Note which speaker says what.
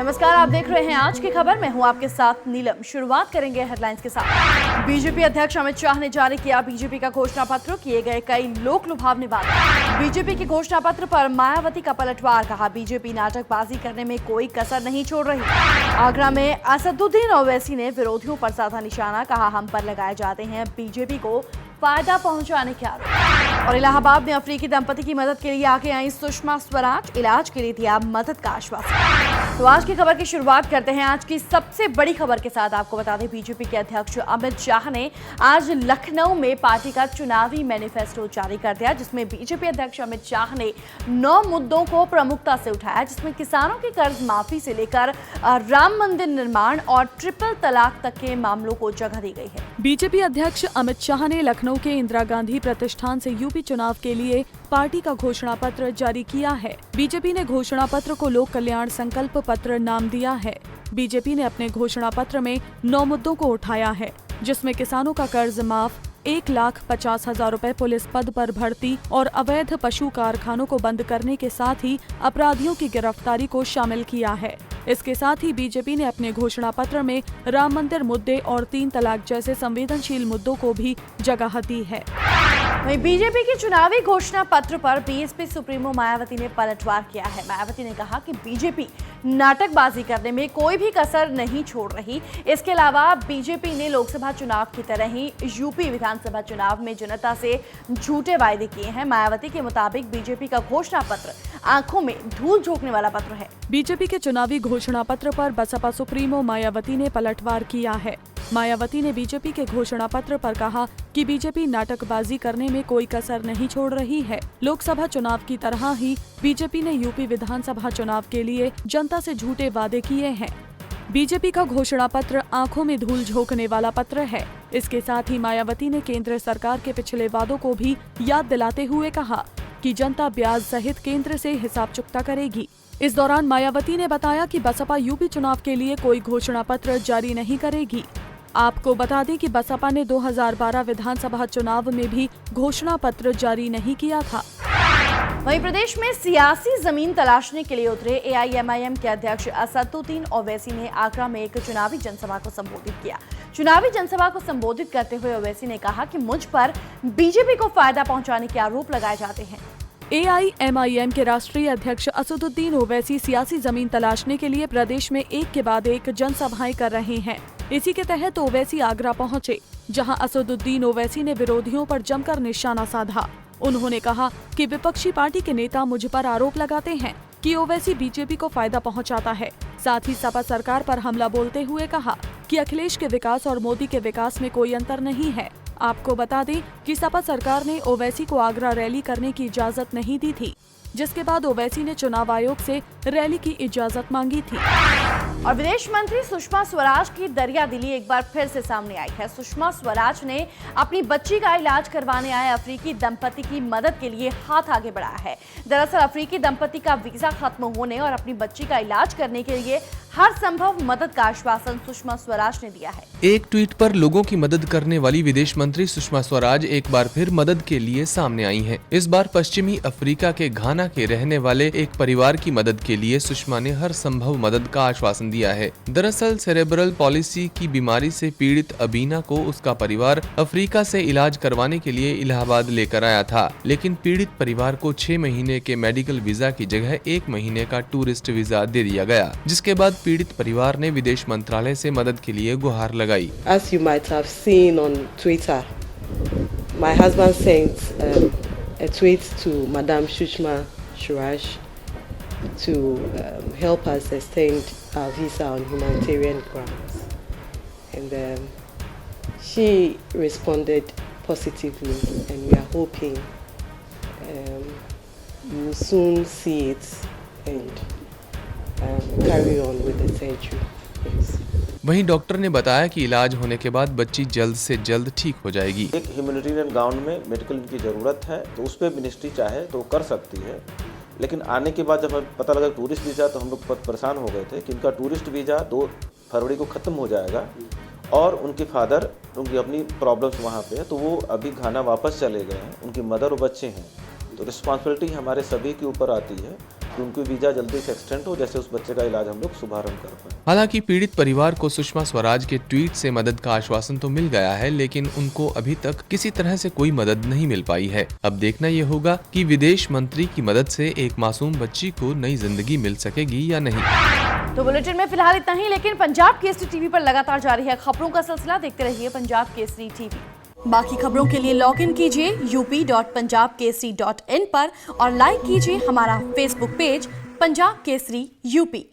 Speaker 1: नमस्कार, आप देख रहे हैं आज की खबर। मैं हूं आपके साथ नीलम। शुरुआत करेंगे हेडलाइंस के साथ। बीजेपी अध्यक्ष अमित शाह ने जारी किया बीजेपी का घोषणा पत्र, किए गए कई लोक लुभावने वादे। बीजेपी के घोषणा पत्र पर मायावती का पलटवार, कहा बीजेपी नाटकबाजी करने में कोई कसर नहीं छोड़ रही। आगरा में असदुद्दीन ओवैसी ने विरोधियों पर साधा निशाना, कहा हम पर लगाए जाते हैं बीजेपी को फायदा पहुंचाने के आरोप। और इलाहाबाद में अफ्रीकी दंपति की मदद के लिए आगे आई सुषमा स्वराज, इलाज के लिए दिया मदद का आश्वासन। तो आज की खबर की शुरुआत करते हैं आज की सबसे बड़ी खबर के साथ। आपको बता दें, बीजेपी के अध्यक्ष अमित शाह ने आज लखनऊ में पार्टी का चुनावी मैनिफेस्टो जारी कर दिया, जिसमें बीजेपी अध्यक्ष अमित शाह ने 9 मुद्दों को प्रमुखता से उठाया, जिसमें किसानों की कर्ज माफी से लेकर राम मंदिर निर्माण और ट्रिपल तलाक तक के मामलों को जगह दी गई है।
Speaker 2: बीजेपी अध्यक्ष अमित शाह ने लखनऊ के इंदिरा गांधी प्रतिष्ठान से यूपी चुनाव के लिए पार्टी का घोषणा पत्र जारी किया है। बीजेपी ने घोषणा पत्र को लोक कल्याण संकल्प पत्र नाम दिया है। बीजेपी ने अपने घोषणा पत्र में 9 मुद्दों को उठाया है, जिसमें किसानों का कर्ज माफ, 1,50,000 रुपए पुलिस पद पर भर्ती और अवैध पशु कारखानों को बंद करने के साथ ही अपराधियों की गिरफ्तारी को शामिल किया है। इसके साथ ही बीजेपी ने अपने घोषणा पत्र में राम मंदिर मुद्दे और 3 तलाक जैसे संवेदनशील मुद्दों को भी जगह दी है।
Speaker 1: वहीं बीजेपी के चुनावी घोषणा पत्र पर बीएसपी सुप्रीमो मायावती ने पलटवार किया है। मायावती ने कहा कि बीजेपी नाटकबाजी करने में कोई भी कसर नहीं छोड़ रही। इसके अलावा बीजेपी ने लोकसभा चुनाव की तरह ही यूपी विधानसभा चुनाव में जनता से झूठे वायदे किए हैं। मायावती के मुताबिक बीजेपी का घोषणा पत्र आंखों में धूल झोंकने वाला पत्र है।
Speaker 2: बीजेपी के चुनावी घोषणा पत्र पर बसपा सुप्रीमो मायावती ने पलटवार किया है। मायावती ने बीजेपी के घोषणा पत्र पर कहा कि बीजेपी नाटकबाजी करने में कोई कसर नहीं छोड़ रही है। लोकसभा चुनाव की तरह ही बीजेपी ने यूपी विधानसभा चुनाव के लिए जनता से झूठे वादे किए हैं। बीजेपी का घोषणा पत्र आंखों में धूल झोंकने वाला पत्र है। इसके साथ ही मायावती ने केंद्र सरकार के पिछले वादों को भी याद दिलाते हुए कहा कि जनता ब्याज सहित केंद्र से हिसाब चुकता करेगी। इस दौरान मायावती ने बताया कि बसपा यूपी चुनाव के लिए कोई घोषणा पत्र जारी नहीं करेगी। आपको बता दें कि बसपा ने 2012 विधानसभा चुनाव में भी घोषणा पत्र जारी नहीं किया था।
Speaker 1: वहीं प्रदेश में सियासी जमीन तलाशने के लिए उतरे एआईएमआईएम के अध्यक्ष असदुद्दीन ओवैसी ने आगरा में एक चुनावी जनसभा को संबोधित किया। चुनावी जनसभा को संबोधित करते हुए ओवैसी ने कहा कि मुझ पर बीजेपी को फायदा पहुंचाने के आरोप लगाए जाते हैं।
Speaker 2: एआईएमआईएम के राष्ट्रीय अध्यक्ष असदुद्दीन ओवैसी सियासी जमीन तलाशने के लिए प्रदेश में एक के बाद एक जनसभाएं कर रहे हैं। इसी के तहत ओवैसी आगरा पहुंचे, जहां असदुद्दीन ओवैसी ने विरोधियों पर जमकर निशाना साधा। उन्होंने कहा कि विपक्षी पार्टी के नेता मुझ पर आरोप लगाते हैं कि ओवैसी बीजेपी को फायदा पहुंचाता है। साथ ही सपा सरकार पर हमला बोलते हुए कहा कि अखिलेश के विकास और मोदी के विकास में कोई अंतर नहीं है। आपको बता दें कि सपा सरकार ने ओवैसी को आगरा रैली करने की इजाजत नहीं दी थी, जिसके बाद ओवैसी ने चुनाव आयोग से रैली की इजाजत मांगी थी।
Speaker 1: और विदेश मंत्री सुषमा स्वराज की दरियादिली एक बार फिर से सामने आई है। सुषमा स्वराज ने अपनी बच्ची का इलाज करवाने आए अफ्रीकी दंपति की मदद के लिए हाथ आगे बढ़ाया है। दरअसल अफ्रीकी दंपति का वीजा खत्म होने और अपनी बच्ची का इलाज करने के लिए हर संभव मदद का आश्वासन सुषमा स्वराज ने दिया है।
Speaker 3: एक ट्वीट पर लोगों की मदद करने वाली विदेश मंत्री सुषमा स्वराज एक बार फिर मदद के लिए सामने आई हैं। इस बार पश्चिमी अफ्रीका के घाना के रहने वाले एक परिवार की मदद के लिए सुषमा ने हर संभव मदद का आश्वासन दिया है। दरअसल सेरेब्रल पॉलिसी की बीमारी से पीड़ित अबीना को उसका परिवार अफ्रीका से इलाज करवाने के लिए इलाहाबाद लेकर आया था, लेकिन पीड़ित परिवार को 6 महीने के मेडिकल वीजा की जगह 1 महीने का टूरिस्ट वीजा दे दिया गया, जिसके बाद पीड़ित परिवार ने विदेश मंत्रालय से मदद के लिए गुहार लगाई।
Speaker 4: As you might have seen on Twitter, my husband sent a tweet to Madam Sushma Swaraj to help us extend our visa on humanitarian grounds, and she responded positively, and we are hoping you will soon see it and carry on with the surgery. Yes.
Speaker 3: वहीं doctor ने बताया कि इलाज होने के बाद बच्ची जल्द से जल्द ठीक हो जाएगी।
Speaker 5: एक ह्यूमैनिटेरियन ग्राउंड में मेडिकल की ज़रूरत है, तो उस पर मिनिस्ट्री चाहे तो कर सकती है। लेकिन आने के बाद जब हमें पता लगा टूरिस्ट वीज़ा, तो हम लोग बहुत परेशान हो गए थे कि इनका टूरिस्ट वीज़ा 2 फरवरी को ख़त्म हो जाएगा और उनके फादर, उनकी अपनी प्रॉब्लम्स वहाँ पे है, तो वो अभी घाना वापस चले गए हैं। उनकी मदर और बच्चे हैं, तो रिस्पॉन्सिबिलिटी हमारे सभी के ऊपर आती है। कि उनकी वीज़ा जल्दी से एक्सटेंड हो, जैसे उस बच्चे का इलाज हम लोग शुभारंभ कर पाएं।
Speaker 3: हालांकि पीड़ित परिवार को सुषमा स्वराज के ट्वीट से मदद का आश्वासन तो मिल गया है, लेकिन उनको अभी तक किसी तरह से कोई मदद नहीं मिल पाई है। अब देखना ये होगा कि विदेश मंत्री की मदद से एक मासूम बच्ची को नई जिंदगी मिल सकेगी या नहीं।
Speaker 1: तो बुलेटिन में फिलहाल इतना ही, लेकिन पंजाब केसरी टीवी पर लगातार जारी है खबरों का सिलसिला। देखते रहिए पंजाब केसरी टीवी। बाकी खबरों के लिए लॉग इन कीजिए up.punjabkesri.in पर और लाइक कीजिए हमारा Facebook page Punjab Kesari UP.